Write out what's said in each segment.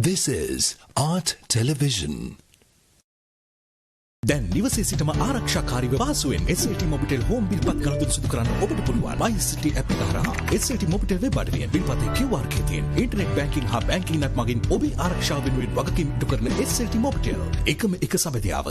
This is Art Television. දැන් නිවසේ සිටම ආරක්ෂාකාරීව පහසුවෙන් SLT Mobitel home bill පත් ගනුදෙනු සිදු කරන්න ඔබට පුළුවන්. MySLT app එක හරහා SLT Mobitel වෙබ් අඩවියෙන් බිල්පතේ QR කේතියෙන් ඉන්ටර්නෙට් බැංකින් හා බැංකින් අත් මගින් ඔබේ ආරක්ෂාව වෙනුවෙන් වගකීම් ඉටු කරන SLT Mobitel එකම එක සබැදියාව.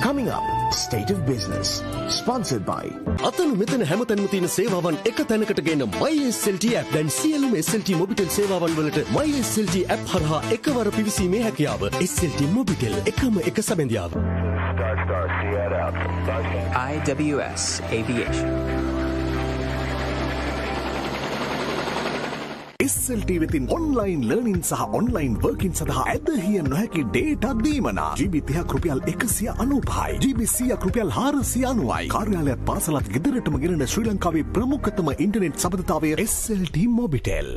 Coming up, State of Business, sponsored by අතන මෙතන හැමතැනම තියෙන සේවාවන් එක තැනකට ගෙන MySLT app දැන් සියලුම SLT Mobitel සේවාවන් වලට MySLT app හරහා එකවර පිවිසීමේ හැකියාව. SLT Mobitel එකම එක සැබඳියාව. IWS Aviation. SLT වෙතින් ඔන්ලයින් ලර්නින් සහ ඔන්ලයින් වර්කින් සඳහා ඇදහිය නොහැකි ඩේටා දීමනා GB 30ක් රුපියල් 195යි GB 100ක් රුපියල් 490යි කාර්යාලයත් පාසලත් ගෙදරටම ගෙනෙන ශ්‍රී ලංකාවේ ප්‍රමුඛතම internet සබඳතාවය SLT Mobitel.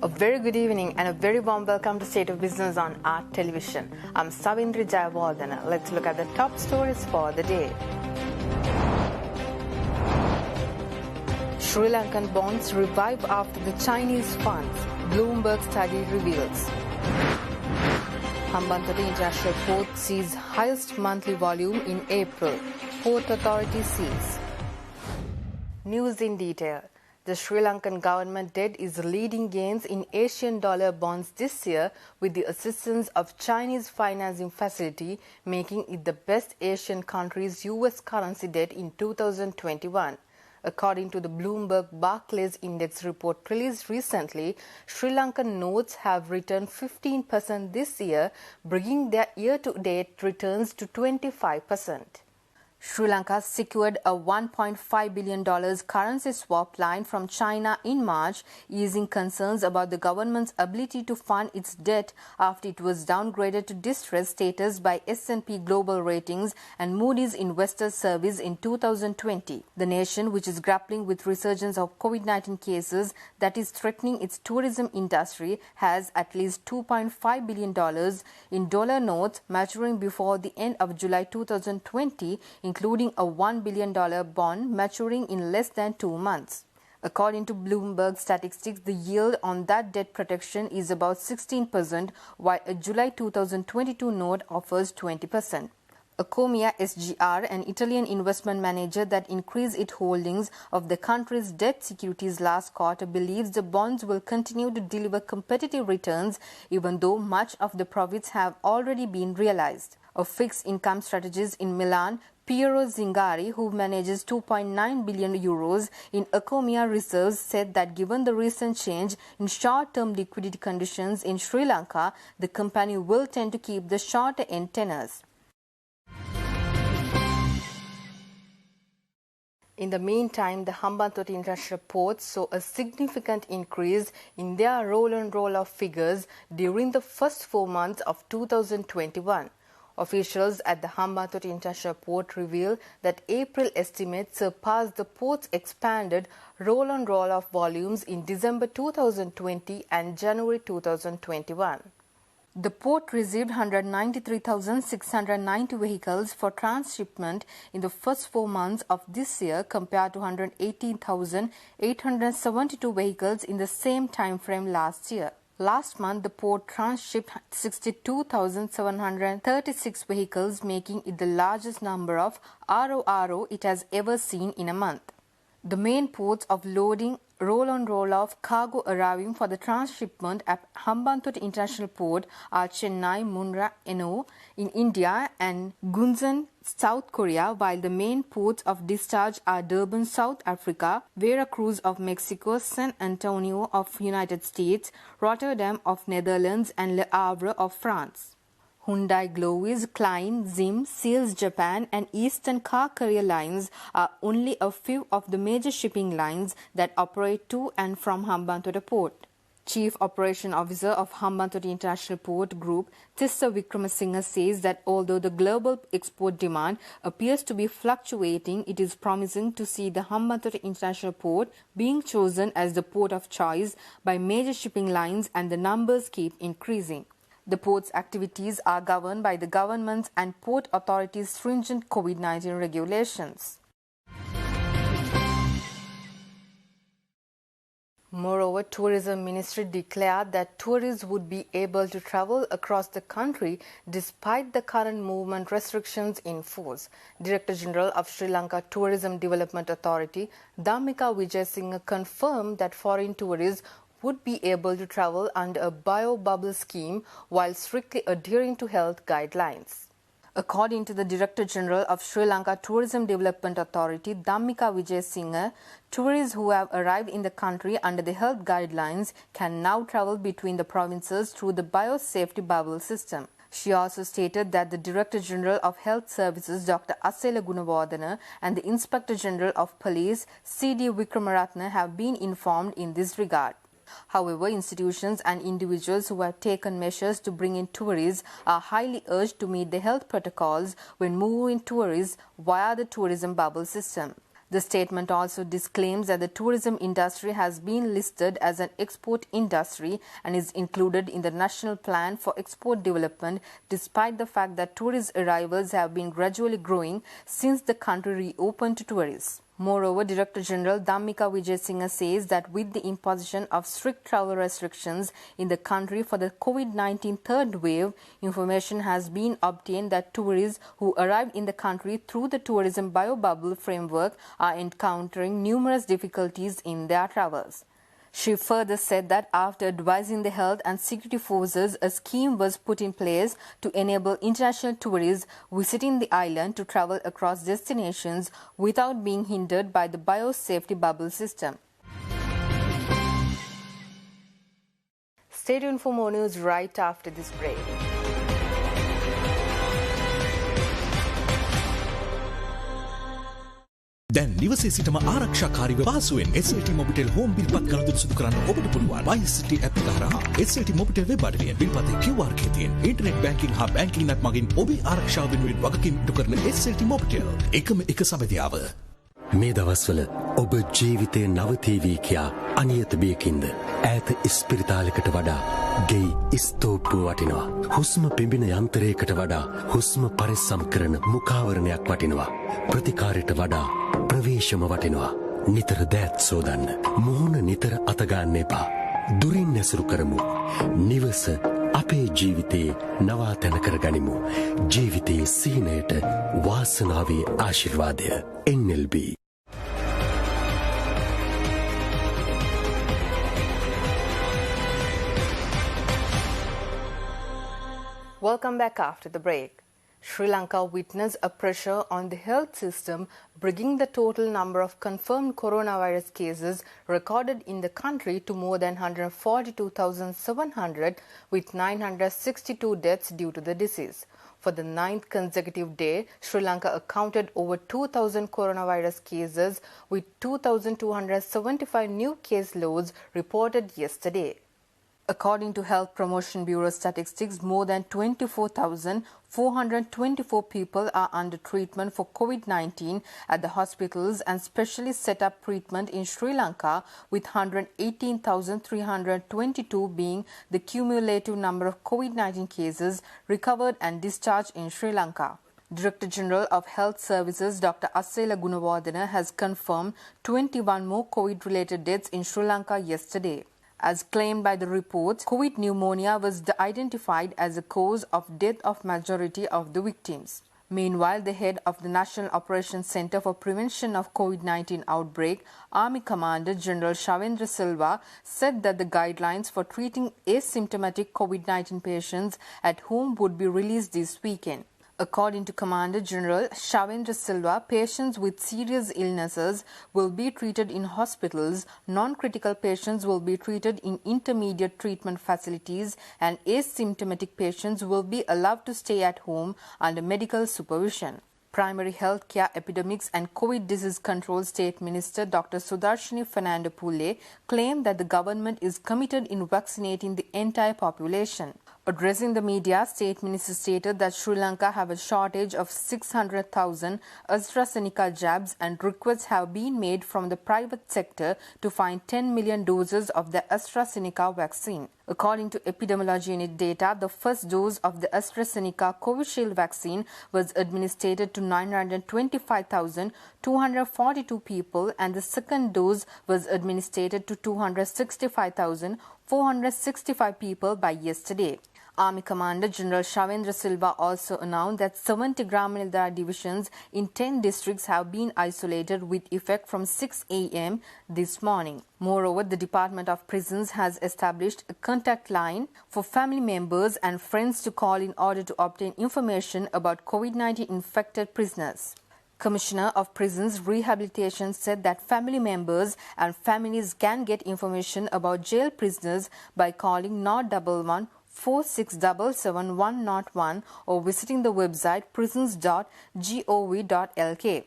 A very good evening and a very warm welcome to State of Business on Art Television. I'm Savindri Jayawardena. Let's look at the top stories for the day. Sri Lankan bonds revive after the Chinese funds, Bloomberg study reveals. Hambantota International Port sees highest monthly volume in April, Port Authority sees. News in detail. The Sri Lankan government debt is leading gains in Asian dollar bonds this year with the assistance of Chinese financing facility, making it the best Asian country's US currency debt in 2021. According to the Bloomberg Barclays Index report released recently, Sri Lankan notes have returned 15% this year, bringing their year-to-date returns to 25%. Sri Lanka secured a $1.5 billion currency swap line from China in March, easing concerns about the government's ability to fund its debt after it was downgraded to distress status by S&P Global Ratings and Moody's Investor Service in 2020. The nation, which is grappling with resurgence of COVID-19 cases that is threatening its tourism industry, has at least $2.5 billion in dollar notes maturing before the end of July 2020, including a $1 billion bond maturing in less than 2 months. According to Bloomberg statistics, the yield on that debt protection is about 16%, while a July 2022 note offers 20%. Acomia SGR, an Italian investment manager that increased its holdings of the country's debt securities last quarter, believes the bonds will continue to deliver competitive returns even though much of the profits have already been realized. A fixed income strategist in Milan, Piero Zingari, who manages 2.9 billion euros in Acomia reserves, said that given the recent change in short-term liquidity conditions in Sri Lanka, the company will tend to keep the shorter end tenors. In the meantime, the Hambantota International Port saw a significant increase in their roll-on-roll-off figures during the first 4 months of 2021. Officials at the Hambantota International Port revealed that April estimates surpassed the port's expanded roll-on-roll-off volumes in December 2020 and January 2021. The port received 193,690 vehicles for transshipment in the first 4 months of this year compared to 118,872 vehicles in the same time frame last year. Last month, the port transshipped 62,736 vehicles, making it the largest number of RORO it has ever seen in a month. The main ports of loading, roll-on roll-off cargo arriving for the transshipment at Hambantota International Port are Chennai, Mundra, Eno in India and Gunsan, South Korea, while the main ports of discharge are Durban, South Africa, Veracruz of Mexico, San Antonio of United States, Rotterdam of Netherlands and Le Havre of France. Hyundai Glovis, Klein, Zim, Seals Japan and Eastern Car Carrier Lines are only a few of the major shipping lines that operate to and from Hambantota Port. Chief Operation Officer of Hambantota International Port Group, Tissa Wickramasinghe, says that although the global export demand appears to be fluctuating, it is promising to see the Hambantota International Port being chosen as the port of choice by major shipping lines, and the numbers keep increasing. The port's activities are governed by the government's and port authorities' stringent COVID-19 regulations. Moreover, Tourism Ministry declared that tourists would be able to travel across the country despite the current movement restrictions in force. Director General of Sri Lanka Tourism Development Authority, Dhammika Wijayasinghe, confirmed that foreign tourists would be able to travel under a bio-bubble scheme while strictly adhering to health guidelines. According to the Director General of Sri Lanka Tourism Development Authority, Dhammika Wijayasinghe, tourists who have arrived in the country under the health guidelines can now travel between the provinces through the biosafety bubble system. She also stated that the Director General of Health Services, Dr. Asela Gunawardena, and the Inspector General of Police, C.D. Wickramaratne, have been informed in this regard. However, institutions and individuals who have taken measures to bring in tourists are highly urged to meet the health protocols when moving tourists via the tourism bubble system. The statement also disclaims that the tourism industry has been listed as an export industry and is included in the National Plan for Export Development, despite the fact that tourist arrivals have been gradually growing since the country reopened to tourists. Moreover, Director General Dhammika Wijayasinghe says that with the imposition of strict travel restrictions in the country for the COVID-19 third wave, information has been obtained that tourists who arrived in the country through the tourism biobubble framework are encountering numerous difficulties in their travels. She further said that after advising the health and security forces, a scheme was put in place to enable international tourists visiting the island to travel across destinations without being hindered by the biosafety bubble system. Stay tuned for more news right after this break. දැන් නිවසේ සිටම ආරක්ෂාකාරීව පහසුවෙන් SLT Mobitel Home Bill පත් ගනුදෙනු සිදු කරන්න ඔබට පුළුවන්. MySLT app එක හරහා SLT Mobitel වෙබ් අඩවියෙන් බිල්පතේ QR කේතියෙන් ඉන්ටර්නෙට් බැංකින් හා බැංකින් නැත් මගින් ඔබේ ආරක්ෂාව වෙනුවෙන් වගකීම් ඉටු කරන SLT Mobitel එකම එක සබැදියාව. මේ දවස්වල ඔබ ජීවිතය නවතීවී කියා අනියත බියකින්ද ඈත ඉස්පිරිතාලයකට වඩා ගෙයි ස්තෝප්පුව වටිනවා. හුස්ම පිඹින යන්ත්‍රයකට වඩා හුස්ම පරිස්සම් කරන මුඛාවරණයක් වටිනවා. ප්‍රතිකාරයට වඩා ප්‍රවේශම වටිනවා. නිතර දෑත් සෝදන්න. මුහුණ නිතර අතගන්න එපා. දුරින් ඇසුරු කරමු. නිවස අපේ ජීවිතයේ නවාතැන කරගනිමු. ජීවිතයේ සීනයට වාසනාවේ ආශිර්වාදය. NLB. Welcome back after the break. Sri Lanka witnessed a pressure on the health system, bringing the total number of confirmed coronavirus cases recorded in the country to more than 142,700, with 962 deaths due to the disease. For the 9th consecutive day, Sri Lanka accounted over 2,000 coronavirus cases, with 2,275 new case loads reported yesterday. According to Health Promotion Bureau statistics, more than 24,424 people are under treatment for COVID-19 at the hospitals and specially set up treatment in Sri Lanka, with 118,322 being the cumulative number of COVID-19 cases recovered and discharged in Sri Lanka. Director General of Health Services Dr. Asela Gunawardena has confirmed 21 more COVID-related deaths in Sri Lanka yesterday. As claimed by the reports, COVID pneumonia was identified as the cause of death of majority of the victims. Meanwhile, the head of the National Operations Centre for Prevention of COVID-19 Outbreak, Army Commander General Shavendra Silva, said that the guidelines for treating asymptomatic COVID-19 patients at home would be released this weekend. According to Commander General Shavendra Silva, patients with serious illnesses will be treated in hospitals, non-critical patients will be treated in intermediate treatment facilities, and asymptomatic patients will be allowed to stay at home under medical supervision. Primary Health Care Epidemics and COVID Disease Control State Minister Dr. Sudarshini Fernando Pulle claimed that the government is committed in vaccinating the entire population. Addressing the media, State Minister stated that Sri Lanka have a shortage of 600,000 AstraZeneca jabs and requests have been made from the private sector to find 10 million doses of the AstraZeneca vaccine. According to epidemiology unit data, the first dose of the AstraZeneca Covishield vaccine was administered to 925,242 people and the second dose was administered to 265,465 people by yesterday. Army Commander General Shavendra Silva also announced that 70 Gramilda divisions in 10 districts have been isolated with effect from 6 a.m. this morning. Moreover, the Department of Prisons has established a contact line for family members and friends to call in order to obtain information about COVID-19 infected prisoners. Commissioner of Prisons Rehabilitation said that family members and families can get information about jail prisoners by calling 011 4677 or visiting the website prisons.gov.lk.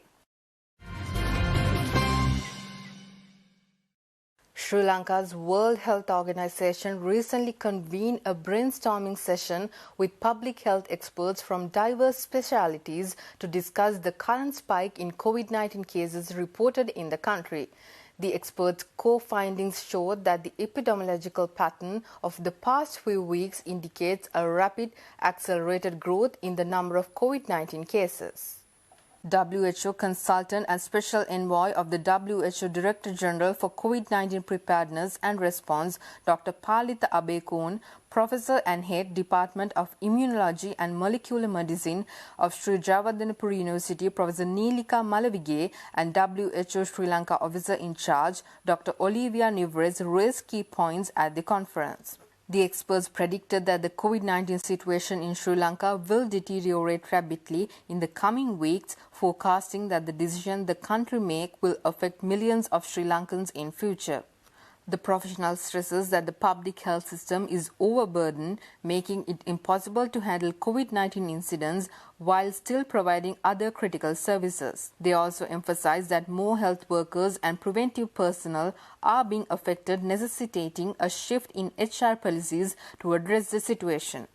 Sri Lanka's World Health Organization recently convened a brainstorming session with public health experts from diverse specialities to discuss the current spike in COVID-19 cases reported in the country. The experts' core findings showed that the epidemiological pattern of the past few weeks indicates a rapid, accelerated growth in the number of COVID-19 cases. WHO consultant and special envoy of the WHO Director General for COVID-19 Preparedness and Response, Dr. Palitha Abekon, Professor and Head, Department of Immunology and Molecular Medicine of Sri Jayewardenepura University, Professor Neelika Malavige, and WHO Sri Lanka Officer in Charge, Dr. Olivia Nivres, raised key points at the conference. The experts predicted that the COVID-19 situation in Sri Lanka will deteriorate rapidly in the coming weeks, forecasting that the decision the country make will affect millions of Sri Lankans in future. The professional stresses that the public health system is overburdened, making it impossible to handle COVID-19 incidents while still providing other critical services. They also emphasize that more health workers and preventive personnel are being affected, necessitating a shift in HR policies to address the situation.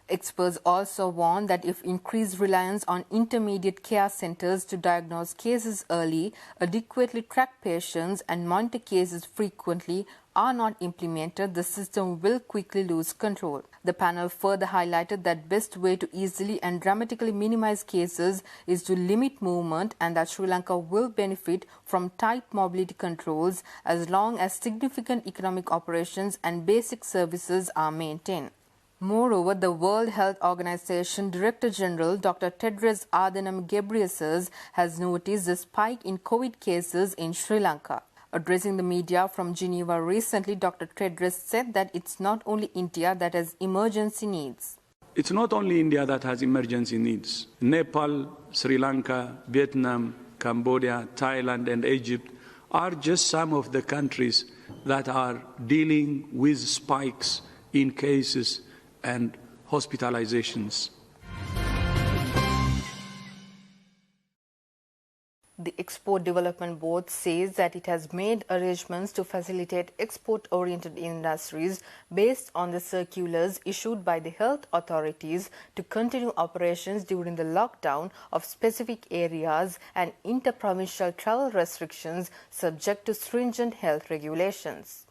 Experts also warn that if increased reliance on intermediate care centers to diagnose cases early, adequately track patients and monitor cases frequently are not implemented, the system will quickly lose control. The panel further highlighted that best way to easily and dramatically minimize cases is to limit movement and that Sri Lanka will benefit from tight mobility controls as long as significant economic operations and basic services are maintained. Moreover, the World Health Organization Director General Dr. Tedros Adhanom Ghebreyesus has noticed the spike in COVID cases in Sri Lanka. Addressing the media from Geneva recently, Dr. Tedros said that it's not only India that has emergency needs. It's not only India that has emergency needs. Nepal, Sri Lanka, Vietnam, Cambodia, Thailand, and Egypt are just some of the countries that are dealing with spikes in cases and hospitalizations. The Export Development Board says that it has made arrangements to facilitate export-oriented industries based on the circulars issued by the health authorities to continue operations during the lockdown of specific areas and inter-provincial travel restrictions subject to stringent health regulations.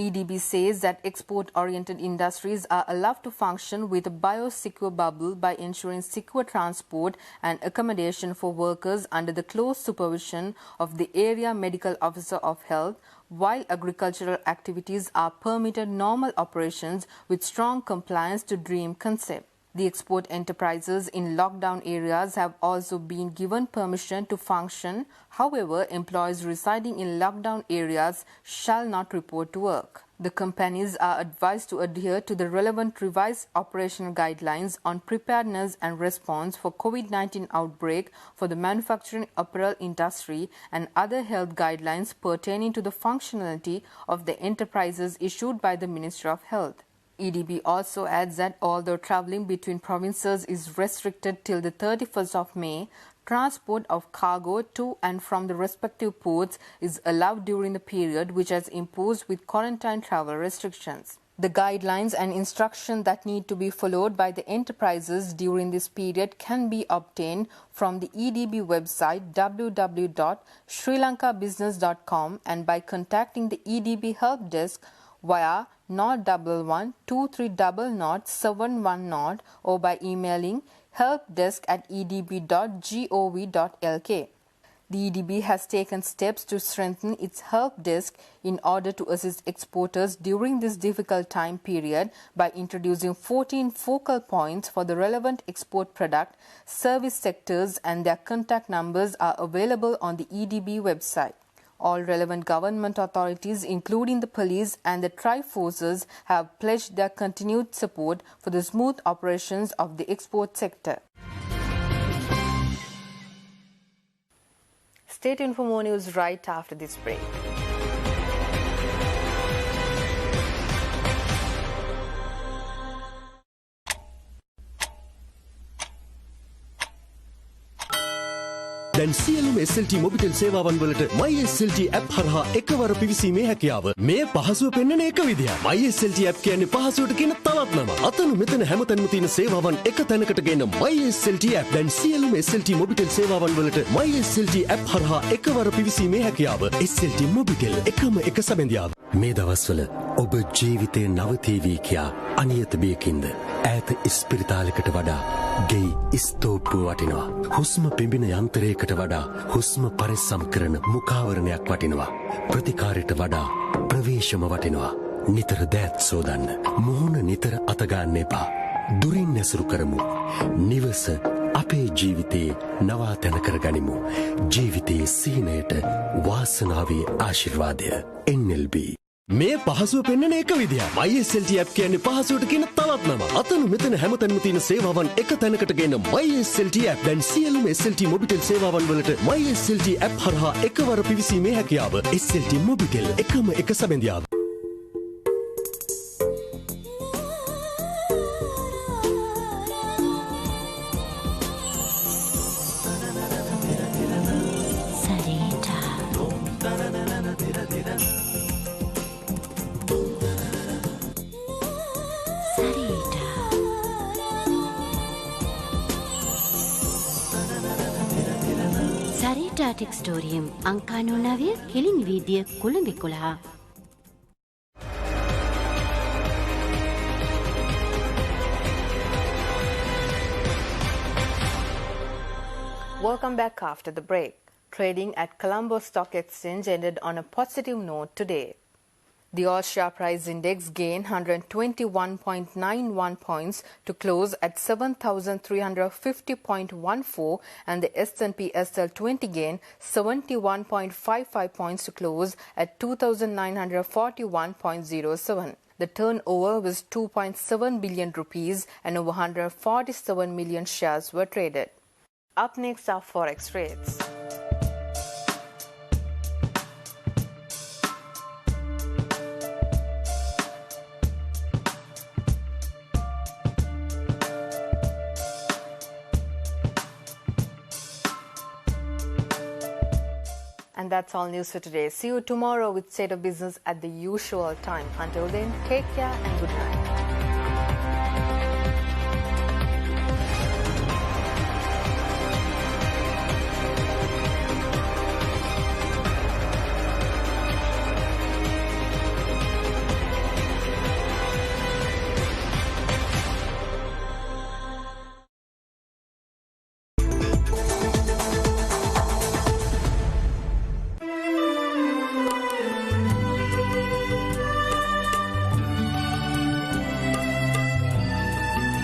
EDB says that export-oriented industries are allowed to function with a biosecure bubble by ensuring secure transport and accommodation for workers under the close supervision of the Area Medical Officer of Health, while agricultural activities are permitted normal operations with strong compliance to DREAM concept. The export enterprises in lockdown areas have also been given permission to function. However, employees residing in lockdown areas shall not report to work. The companies are advised to adhere to the relevant revised operational guidelines on preparedness and response for COVID-19 outbreak for the manufacturing apparel industry and other health guidelines pertaining to the functionality of the enterprises issued by the Ministry of Health. EDB also adds that although travelling between provinces is restricted till the 31st of May, transport of cargo to and from the respective ports is allowed during the period which has imposed with quarantine travel restrictions. The guidelines and instructions that need to be followed by the enterprises during this period can be obtained from the EDB website www.srilankabusiness.com and by contacting the EDB help desk via 011 2300 710 or by emailing helpdesk@edb.gov.lk. The EDB has taken steps to strengthen its help desk in order to assist exporters during this difficult time period by introducing 14 focal points for the relevant export product, service sectors, and their contact numbers are available on the EDB website. All relevant government authorities, including the police and the tri-forces, have pledged their continued support for the smooth operations of the export sector. Stay tuned for more news right after this break. දැන් සියලුම SLT Mobitel සේවාවන් වලට MySLT app හරහා එකවර පිවිසීමේ හැකියාව. මේ පහසුව පෙන්වන එක විදිය. MySLT app කියන්නේ පහසුවට කියන තවත් නම. අතන මෙතන හැමතැනම තියෙන සේවාවන් එක තැනකට ගෙන MySLT app. දැන් සියලුම SLT මොබිටෙල් සේවාවන් වලට MySLT app හරහා එකවර පිවිසීමේ හැකියාව. SLT මොබිටෙල් එකම එක සැබඳියාව. මේ දවස්වල ඔබ ජීවිතේ නවතීවි කියා අනියත බියකින්ද ඈත ඉස්පිරිතාලයකට වඩා ගෙයි ස්තෝප්පුව වටිනවා. හුස්ම පිඹින යන්ත්‍රයකට වඩා හුස්ම පරිස්සම් කරන මුඛාවරණයක් වටිනවා. ප්‍රතිකාරයට වඩා ප්‍රවේශම වටිනවා. නිතර දෑත් සෝදන්න. මුහුණ නිතර අතගන්න එපා. දුරින් ඇසුරු කරමු. නිවස අපේ ජීවිතේ නවාතැන කරගනිමු. ජීවිතේ සීනයට වාසනාවේ ආශිර්වාදය. NLB. මේ පහසුව පෙන්වන එක විදිය. MySLT app කියන්නේ පහසුවට කියන තවත් නම. අතන මෙතන හැමතැනම තියෙන සේවාවන් එක තැනකට ගෙන MySLT app. දැන් සියලුම SLT මොබිටෙල් සේවාවන් වලට MySLT app හරහා එකවර පිවිසීමේ හැකියාව. SLT මොබිටෙල් එකම එක සැබඳියාව. ටෙක්ස්ටෝරියම් අංකානෝනාවය කෙලින් වීදිය Colombo 11. Welcome back after the break. Trading at Colombo Stock Exchange ended on a positive note today. The All-Share Price Index gained 121.91 points to close at 7,350.14 and the S&P SL20 gained 71.55 points to close at 2,941.07. The turnover was 2.7 billion rupees and over 147 million shares were traded. Up next are Forex rates. And that's all news for today. See you tomorrow with State of Business at the usual time. Until then, take care and good night.